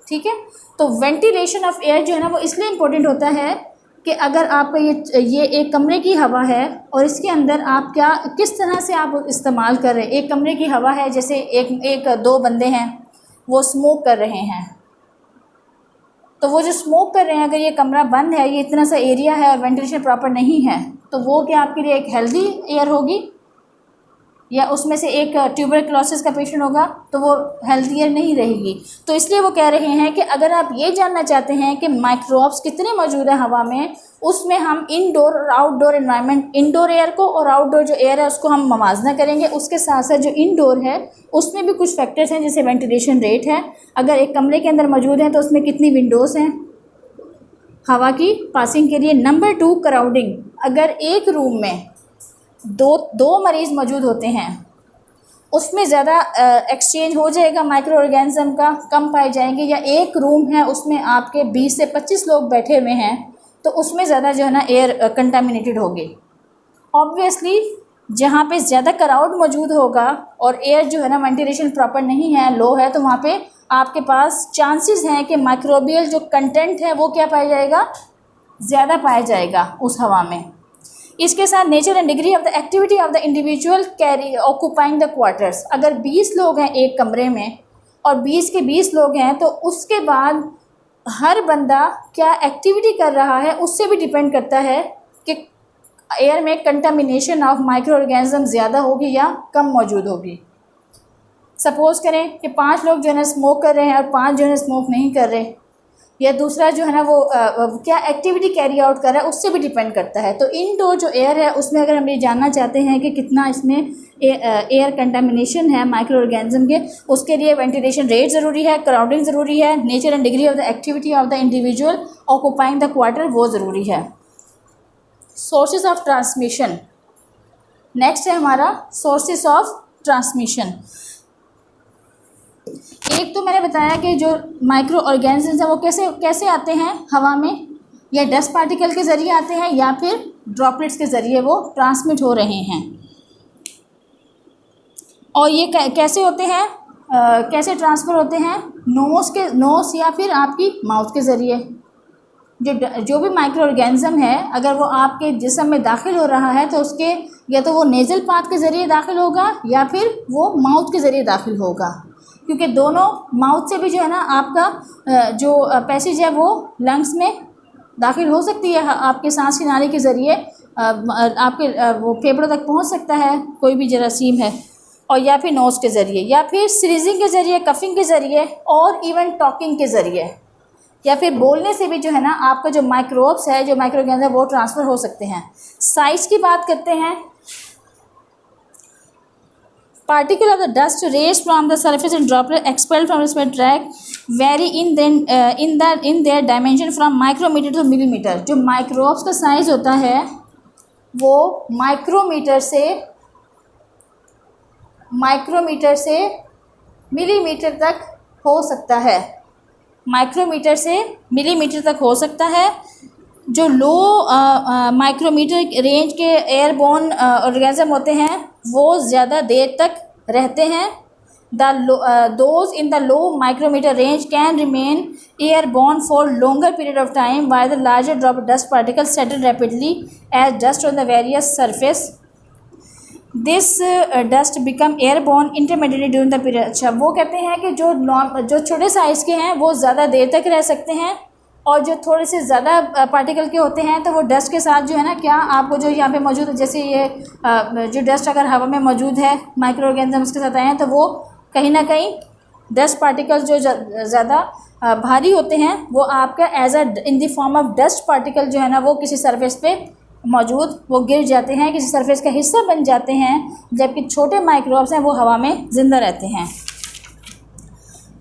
Speaker 1: ठीक है। तो वेंटिलेशन ऑफ एयर जो है ना वो इसलिए इम्पोर्टेंट होता है कि अगर आपका ये एक कमरे की हवा है और इसके अंदर आप किस तरह से आप इस्तेमाल कर रहे हैं। एक कमरे की हवा है, जैसे एक दो बंदे हैं वो स्मोक कर रहे हैं, तो वो जो स्मोक कर रहे हैं, अगर ये कमरा बंद है, ये इतना सा एरिया है और वेंटिलेशन प्रॉपर नहीं है, तो वो क्या आपके लिए एक हेल्दी एयर होगी, या उसमें से एक ट्यूबरक्लोसिस का पेशेंट होगा तो वो हेल्दी एयर नहीं रहेगी। तो इसलिए वो कह रहे हैं कि अगर आप ये जानना चाहते हैं कि माइक्रोब्स कितने मौजूद हैं हवा में, उसमें हम इनडोर और आउटडोर एनवायरनमेंट, इनडोर एयर को और आउटडोर जो एयर है उसको हम मवाजना करेंगे। उसके साथ साथ जो इनडोर है उसमें भी कुछ फैक्टर्स हैं, जैसे वेंटिलेशन रेट है, अगर एक कमरे के अंदर मौजूद हैं तो उसमें कितनी विंडोज़ हैं हवा की पासिंग के लिए। नंबर 2, क्राउडिंग, अगर एक रूम में दो दो मरीज़ मौजूद होते हैं, उसमें ज़्यादा एक्सचेंज हो जाएगा माइक्रो ऑर्गेनिज्म का, कम पाए जाएंगे। या एक रूम है उसमें आपके 20 से 25 लोग बैठे हुए हैं, तो उसमें ज़्यादा जो है ना एयर कंटामिनेटेड होगी। ऑब्वियसली जहाँ पे ज़्यादा क्राउड मौजूद होगा और एयर जो है ना वेंटिलेशन प्रॉपर नहीं है, लो है, तो वहाँ पे आपके पास चांसेस हैं कि माइक्रोबियल जो कंटेंट है वो क्या पाया जाएगा, ज़्यादा पाया जाएगा उस हवा में। इसके साथ nature and degree of the activity of the individual carry occupying the quarters. अगर 20 लोग हैं एक कमरे में और 20 के 20 लोग हैं, तो उसके बाद हर बंदा क्या एक्टिविटी कर रहा है उससे भी डिपेंड करता है कि एयर में कंटामिनेशन ऑफ माइक्रो ऑर्गेनिज्म ज़्यादा होगी या कम मौजूद होगी। सपोज़ करें कि 5 लोग जो है ना स्मोक कर रहे हैं और 5 जो है ना स्मोक नहीं कर रहे, या दूसरा जो है ना वो क्या एक्टिविटी कैरी आउट कर रहा है, उससे भी डिपेंड करता है। तो इनडोर जो एयर है उसमें अगर हम ये जानना चाहते हैं कि कितना इसमें एयर कंटामिनेशन है माइक्रो ऑर्गेनिज्म के, उसके लिए वेंटिलेशन रेट ज़रूरी है, क्राउडिंग ज़रूरी है, nature and degree of the activity of the individual occupying the quarter वो ज़रूरी है। सोर्सेज ऑफ ट्रांसमिशन, नेक्स्ट है हमारा सोर्सेज ऑफ ट्रांसमिशन। एक तो मैंने बताया कि जो माइक्रो ऑर्गेनिज्म्स हैं वो कैसे कैसे आते हैं हवा में, या डस्ट पार्टिकल के ज़रिए आते हैं या फिर ड्रॉपलेट्स के ज़रिए वो ट्रांसमिट हो रहे हैं। और ये कैसे होते हैं, कैसे ट्रांसफ़र होते हैं, नोज़ या फिर आपकी माउथ के ज़रिए। जो भी माइक्रो ऑर्गेनिज्म है अगर वो आपके जिस्म में दाखिल हो रहा है तो उसके या तो वो नेज़ल पाथ के ज़रिए दाखिल होगा या फिर वो माउथ के ज़रिए दाखिल होगा, क्योंकि दोनों माउथ से भी जो है ना आपका जो पैसेज है वो लंग्स में दाखिल हो सकती है, आपके सांस की नाली के ज़रिए आपके वो फेफड़ों तक पहुंच सकता है कोई भी जरासीम है, और या फिर नोज़ के ज़रिए या फिर स्नीजिंग के ज़रिए, कफिंग के ज़रिए, और इवन टॉकिंग के ज़रिए या फिर बोलने से भी जो है ना आपका जो माइक्रोब्स है, जो माइक्रो ऑर्गेनिज्म है वो ट्रांसफ़र हो सकते हैं। साइज़ की बात करते हैं, particle of the dust raised from the surface and droplet expelled from the tract vary in their dimension from micrometer to millimeter। जो माइक्रोब्स का साइज़ होता है वो माइक्रोमीटर से मिलीमीटर तक हो सकता है, माइक्रोमीटर से मिलीमीटर तक हो सकता है। जो लो माइक्रोमीटर रेंज के एयरबोर्न ऑर्गेनिज्म होते हैं वो ज़्यादा देर तक रहते हैं। Those in the low micrometre range can remain airborne for longer period of time while the larger drop dust particle settle rapidly as dust on the various surface. This dust become airborne intermediately during the period. अच्छा, वो कहते हैं कि जो छोटे size के हैं वो ज़्यादा देर तक रह सकते हैं, और जो थोड़े से ज़्यादा पार्टिकल के होते हैं तो वो डस्ट के साथ जो है ना, क्या आपको जो यहाँ पे मौजूद है, जैसे ये जो डस्ट अगर हवा में मौजूद है माइक्रो ऑर्गेनिज्म्स के साथ आए हैं तो वो कहीं ना कहीं डस्ट पार्टिकल्स जो ज़्यादा भारी होते हैं वो आपका as in the form of dust particle जो है ना वो किसी सरफेस पे मौजूद वो गिर जाते हैं, किसी सरफेस का हिस्सा बन जाते हैं, जबकि छोटे माइक्रोब्स हैं वो हवा में ज़िंदा रहते हैं।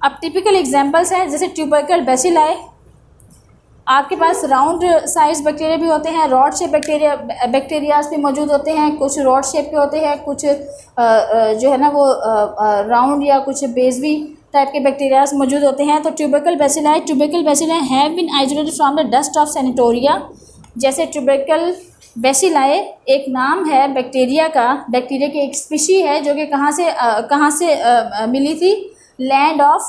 Speaker 1: अब टिपिकल एग्जांपल्स हैं जैसे ट्यूबरकल बेसिलाई। आपके पास राउंड साइज़ बैक्टीरिया भी होते हैं, रॉड शेप बैक्टीरियाज भी मौजूद होते हैं, कुछ रॉड शेप के होते हैं, कुछ जो है ना वो राउंड या कुछ बेसवी टाइप के बैक्टीरियाज मौजूद होते हैं। तो tubercle bacilli have been isolated from the dust of sanatoria. जैसे ट्यूबरकल बेसिलाई एक नाम है बैक्टीरिया का, बैक्टीरिया की एक स्पीशी है जो कि कहाँ से मिली थी, लैंड ऑफ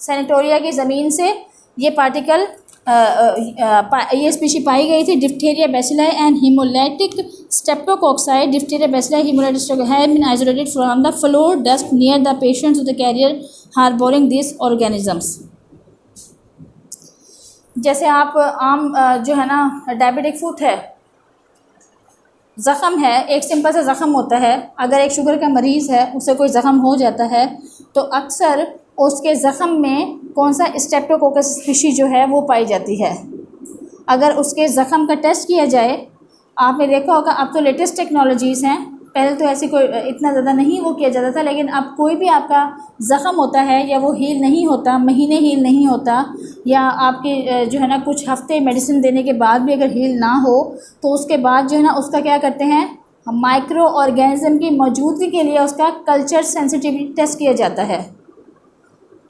Speaker 1: सैनिटोरिया की ज़मीन से ये पार्टिकल ये स्पीशी पाई गई थी। Diphtheria bacilli and haemolytic streptococci. Diphtheria bacilli haemolytic have been isolated from the floor dust near the patients of the carrier harbouring this organisms. जैसे आप आम जो है ना डायबिटिक फुट है, ज़ख़म है, एक सिंपल सा ज़ख़म होता है, अगर एक शुगर का मरीज़ है उसे कोई ज़ख़म हो जाता है तो अक्सर उसके ज़ख़म में कौन सा स्ट्रेप्टोकोकस स्पीशी जो है वो पाई जाती है। अगर उसके ज़ख़म का टेस्ट किया जाए, आपने देखा होगा अब तो लेटेस्ट टेक्नोलॉजीज़ हैं पहले तो ऐसी कोई इतना ज़्यादा नहीं वो किया जाता था, लेकिन अब कोई भी आपका ज़ख़म होता है या वो हील नहीं होता, महीने हील नहीं होता, या आपके जो है ना कुछ हफ्ते मेडिसिन देने के बाद भी अगर हील ना हो, तो उसके बाद जो है ना उसका क्या करते हैं, माइक्रो ऑर्गेनिज़म की मौजूदगी के लिए उसका कल्चर सेंसिटिविटी टेस्ट किया जाता है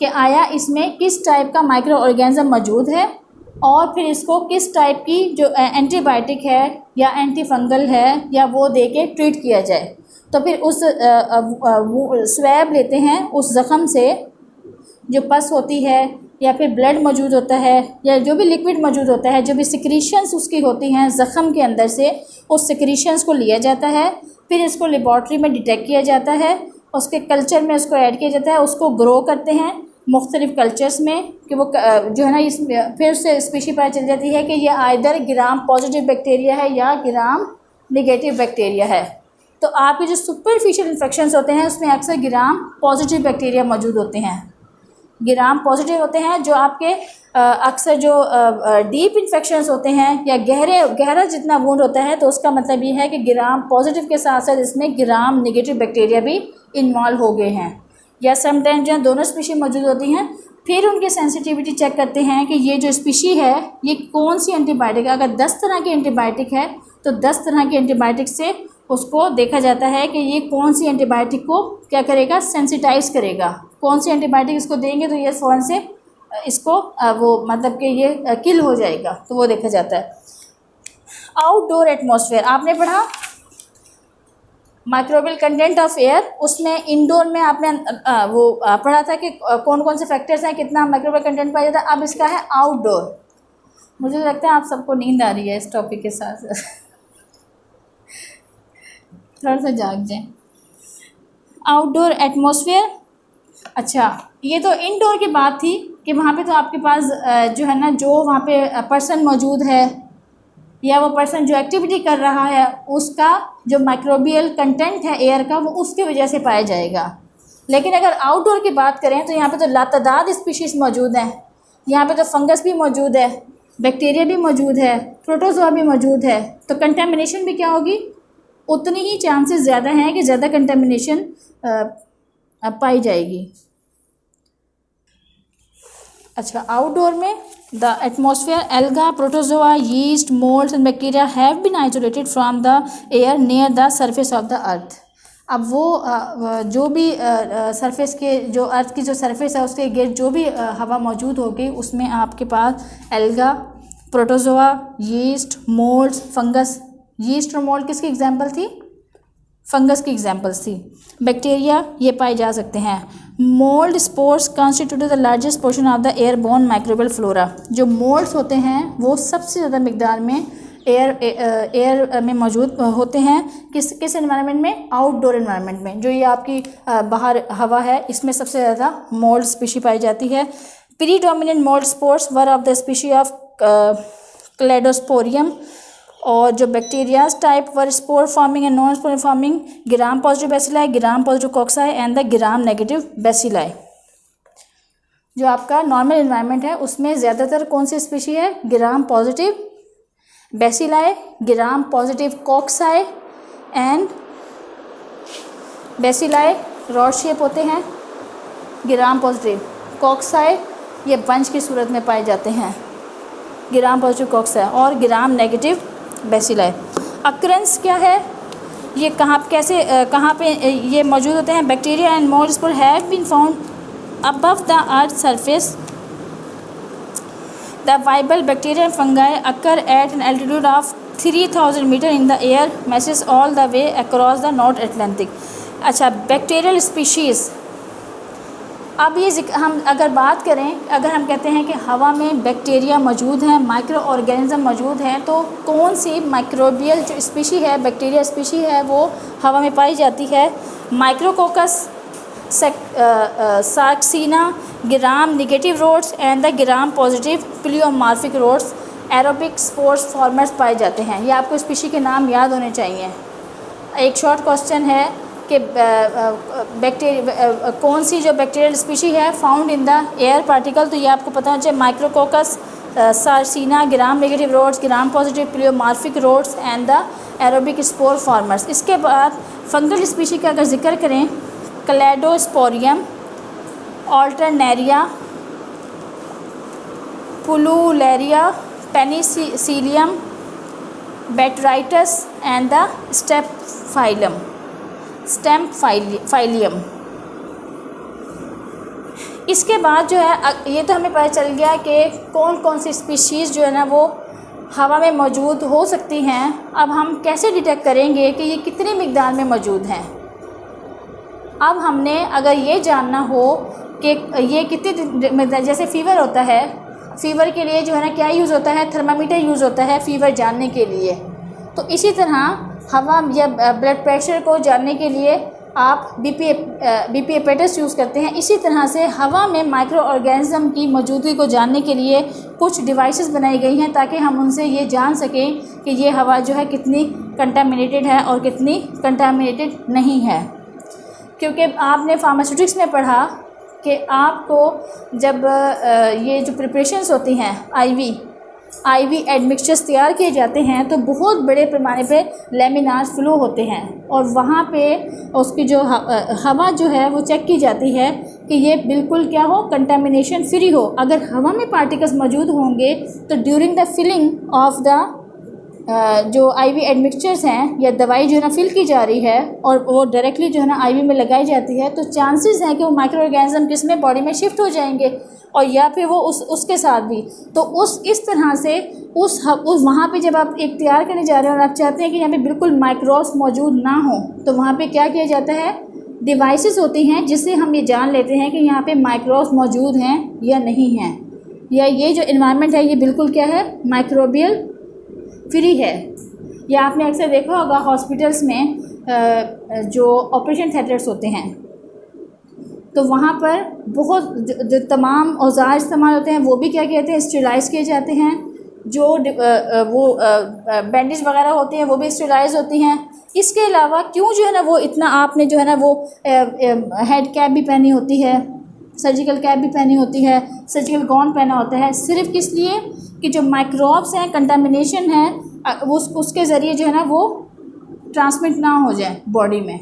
Speaker 1: कि आया इसमें किस टाइप का माइक्रो ऑर्गेनिज़म मौजूद है, और फिर इसको किस टाइप की जो एंटीबायोटिक है या एंटी फंगल है या वो दे के ट्रीट किया जाए। तो फिर उस स्वैब लेते हैं उस ज़ख़म से, जो पस होती है या फिर ब्लड मौजूद होता है या जो भी लिक्विड मौजूद होता है, जो भी सिक्रीशंस उसकी होती हैं ज़ख़म के अंदर से, उस सिक्रीशंस को लिया जाता है, फिर इसको लेबॉर्ट्री में डिटेक्ट किया जाता है, उसके कल्चर में उसको ऐड किया जाता है, उसको ग्रो करते हैं मुख्तलिफ़ कल्चर्स में कि वो जो है ना इस फिर से स्पीशी पता चल जाती है कि ये आइदर ग्राम पॉजिटिव बैक्टीरिया है या ग्राम नेगेटिव बैक्टीरिया है। तो आपके जो सुपरफिशियल इन्फेक्शंस होते हैं उसमें अक्सर ग्राम पॉजिटिव बैक्टीरिया मौजूद होते हैं। ग्राम पॉजिटिव होते हैं जो आपके अक्सर जो डीप इन्फेक्शंस होते हैं या गहरा जितना वुंड होता है, तो उसका मतलब ये है कि ग्राम पॉजिटिव के साथ साथ इसमें ग्राम नेगेटिव बैक्टीरिया भी इन्वॉल्व हो गए हैं, या समटाइम जो दोनों स्पीशी मौजूद होती हैं। फिर उनकी सेंसिटिविटी चेक करते हैं कि ये जो स्पीशी है ये कौन सी एंटीबायोटिक है। अगर 10 तरह की एंटीबायोटिक है तो 10 तरह की एंटीबायोटिक से उसको देखा जाता है कि ये कौन सी एंटीबायोटिक को क्या करेगा, सेंसिटाइज करेगा। कौन सी एंटीबायोटिक इसको देंगे तो ये फ़ौरन से इसको वो मतलब कि ये किल हो जाएगा, तो वो देखा जाता है। आउटडोर एटमॉस्फेयर आपने पढ़ा, माइक्रोबियल कंटेंट ऑफ एयर, उसमें इंडोर में आपने वो पढ़ा था कि कौन कौन से फैक्टर्स हैं, कितना माइक्रोबियल कंटेंट पाया जाता है। अब इसका है आउटडोर। मुझे लगता है आप सबको नींद आ रही है इस टॉपिक के साथ थोड़ा सा जाग जाए। आउटडोर एटमॉस्फेयर, अच्छा ये तो इनडोर की बात थी कि वहाँ पे तो आपके पास जो है ना जो वहाँ पे पर्सन मौजूद है या वो पर्सन जो एक्टिविटी कर रहा है उसका जो माइक्रोबियल कंटेंट है एयर का वो उसकी वजह से पाया जाएगा। लेकिन अगर आउटडोर की बात करें तो यहाँ पे तो लातादाद स्पीशीज़ मौजूद हैं। यहाँ पे तो फंगस भी मौजूद है, बैक्टीरिया भी मौजूद है, प्रोटोजोआ भी मौजूद है। तो कंटेमिनेशन भी क्या होगी, उतनी ही चांसेस ज़्यादा हैं कि ज़्यादा कंटेमिनेशन पाई जाएगी। अच्छा, आउटडोर में the atmosphere, alga, protozoa, yeast, moulds and bacteria have been isolated from the air near the surface of the earth. अब वो जो भी सरफेस के जो अर्थ की जो सरफेस है उसके गिर्द जो भी हवा मौजूद होगी उसमें आपके पास algae, protozoa, yeast, moulds, fungus. Yeast और मोल्ड किसकी एग्जांपल थी, फंगस की एग्जांपल्स थी। बैक्टीरिया ये पाए जा सकते हैं। Mould spores constitute the largest portion of the airborne microbial flora. जो मोल्ड्स होते हैं वो सबसे ज़्यादा मिकदार में एयर में मौजूद होते हैं। किस एनवायरनमेंट में, आउटडोर एनवायरनमेंट में। जो ये आपकी बाहर हवा है इसमें सबसे ज़्यादा मोल्ड स्पीशी पाई जाती है। Predominant mould spores were of the species of Cladosporium. और जो bacterias type were spore forming and non spore forming gram positive bacilli, gram positive cocci and the gram negative bacilli. जो आपका normal environment है उसमें ज़्यादातर कौन सी species है, gram positive bacilli, gram positive cocci and bacilli rod shape होते हैं। ग्राम पॉजिटिव कॉक्साई ये बंच की सूरत में पाए जाते हैं, ग्राम पॉजिटिव कॉक्साई, और ग्राम नेगेटिव बेसिलाई। अक्रेंस क्या है, ये कहाँ पे ये मौजूद होते हैं। बैक्टीरिया एंड मोल्ड्स पर have been found above the earth surface. The viable bacteria and fungi occur at an altitude of 3000 metre in the air masses all the way across the North Atlantic. अच्छा, bacterial species. अब ये हम अगर बात करें, अगर हम कहते हैं कि हवा में बैक्टीरिया मौजूद हैं, माइक्रो ऑर्गेनिज्म मौजूद हैं, तो कौन सी माइक्रोबियल जो स्पीशी है, बैक्टीरिया स्पीशी है, वो हवा में पाई जाती है। Micrococcus, Sarcina, gram negative rods and the gram positive pleomorphic rods aerobic spores formers पाए जाते हैं। ये आपको स्पीशी के नाम याद होने चाहिए। एक शॉर्ट क्वेश्चन है कि बैक्टीरिया कौन सी जो बैक्टीरियल स्पीशी है found in the air particle, तो ये आपको पता होना चाहिए। Micrococcus, Sarcina, gram negative rods, gram positive pleomorphic rods and the aerobic spore formers. इसके बाद फंगल स्पीशी का अगर जिक्र करें, Cladosporium, Alternaria, Pullularia, Penicillium, Botrytis and the Stemphylium. इसके बाद जो है ये तो हमें पता चल गया कि कौन कौन सी स्पीशीज़ जो है ना वो हवा में मौजूद हो सकती हैं। अब हम कैसे डिटेक्ट करेंगे कि ये कितनी मिक़दार में मौजूद हैं। अब हमने अगर ये जानना हो कि ये कितनी, जैसे फ़ीवर होता है, फ़ीवर के लिए जो है ना क्या यूज़ होता है, थर्मामीटर यूज़ होता है फ़ीवर जानने के लिए। तो इसी तरह हवा या ब्लड प्रेशर को जानने के लिए आप बीपी एपेरेटस यूज़ करते हैं। इसी तरह से हवा में माइक्रो ऑर्गेनिज्म की मौजूदगी को जानने के लिए कुछ डिवाइसेस बनाई गई हैं ताकि हम उनसे ये जान सकें कि ये हवा जो है कितनी कंटामिनेटेड है और कितनी कंटामिनेटेड नहीं है। क्योंकि आपने फार्मास्यूटिक्स में पढ़ा कि आपको जब ये जो प्रिपरेशंस होती हैं आईवी एडमिक्सचर्स तैयार किए जाते हैं तो बहुत बड़े पैमाने पे लेमिनार फ्लो होते हैं और वहाँ पे उसकी जो हवा जो है वो चेक की जाती है कि ये बिल्कुल क्या हो, कंटामिनेशन फ्री हो। अगर हवा में पार्टिकल्स मौजूद होंगे तो during the filling of the जो आईवी एडमिक्सचर्स हैं या दवाई जो है ना फिल की जा रही है और वो डायरेक्टली जो है ना आईवी में लगाई जाती है, तो चांसेस हैं कि वो माइक्रो ऑर्गेनिज्म किस में बॉडी में शिफ्ट हो जाएंगे और या फिर वो उसके साथ भी। तो इस तरह से उस वहाँ पे जब आप एक तैयार करने जा रहे हैं और आप चाहते हैं कि यहाँ पे बिल्कुल माइक्रोब्स मौजूद ना हो, तो वहाँ पे क्या किया जाता है, डिवाइसेस होती हैं जिससे हम ये जान लेते हैं कि यहाँ पे माइक्रोब्स मौजूद हैं या नहीं हैं, या ये जो इन्वायरमेंट है ये बिल्कुल क्या है, माइक्रोबियल फ्री है। या आपने अक्सर देखा होगा हॉस्पिटल्स में जो ऑपरेशन थिएटर्स होते हैं तो वहाँ पर बहुत जो तमाम औजार इस्तेमाल होते हैं वो भी क्या कहते हैं, स्टेरिलाइज़ किए जाते हैं। जो वो बैंडेज वगैरह होती हैं वो भी स्टेरिलाइज़ होती हैं। इसके अलावा क्यों जो है ना वो इतना, आपने जो है ना वो हेड कैप भी पहनी होती है, सर्जिकल कैप भी पहनी होती है, सर्जिकल गाउन पहना होता है, सिर्फ किस लिए कि जो माइक्रोब्स हैं, कंटामिनेशन है, वो उसके ज़रिए जो है ना वो ट्रांसमिट ना हो जाए बॉडी में।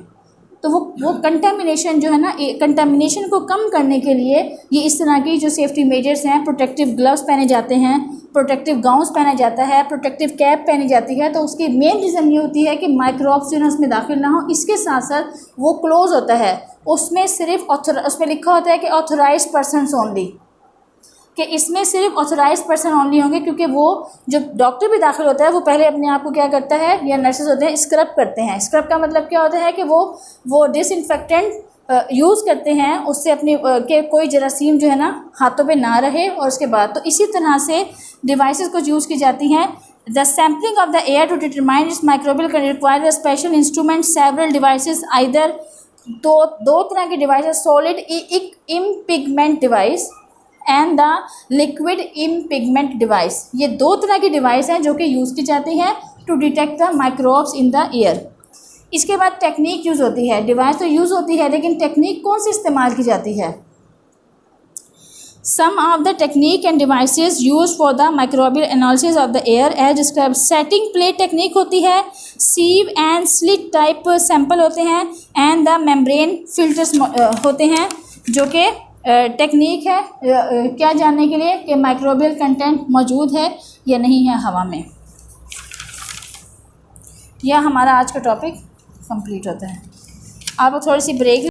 Speaker 1: तो वो कंटामिनेशन जो है ना, कंटामिनेशन को कम करने के लिए ये इस तरह की जो सेफ्टी मेजर्स हैं, प्रोटेक्टिव ग्लव्स पहने जाते हैं, प्रोटेक्टिव गाउन्स पहना जाता है, प्रोटेक्टिव कैप पहनी जाती है। तो उसकी मेन रीज़न ये होती है कि माइक्रोब्स जो है उसमें दाखिल ना हो। इसके साथ साथ वो क्लोज होता है, उसमें सिर्फ उसमें लिखा होता है कि ऑथोराइज पर्सनस ओनली, कि इसमें सिर्फ ऑथोराइज पर्सन ओनली होंगे, क्योंकि वो जब डॉक्टर भी दाखिल होता है वो पहले अपने आप को क्या करता है, या नर्सेज होते हैं, स्क्रब करते हैं। स्क्रब का मतलब क्या होता है कि वो डिसइंफेक्टेंट यूज़ करते हैं, उससे अपनी के कोई जरासीम जो है ना हाथों पे ना रहे। और उसके बाद तो इसी तरह से डिवाइसेस को यूज़ की जाती हैं। The sampling of the air to determine its microbial can require a special instrument, several devices, either दो तरह के devices, solid impingement device and the liquid impingement device. ये दो तरह की डिवाइस हैं जो कि यूज़ की जाती हैं to detect the microbes in the air. इसके बाद टेक्निक यूज़ होती है। डिवाइस तो यूज़ होती है लेकिन टेक्निक कौन सी इस्तेमाल की जाती है। Some of the technique and devices use for the microbial analysis of the air as describe. Setting plate technique होती है, sieve and slit type sample होते हैं, एंड द मेम्ब्रेन फिल्टर्स होते हैं, जो कि टेक्निक है क्या जानने के लिए कि माइक्रोबियल कंटेंट मौजूद है या नहीं है हवा में। यह हमारा आज का टॉपिक कंप्लीट होता है। आप थोड़ी सी ब्रेक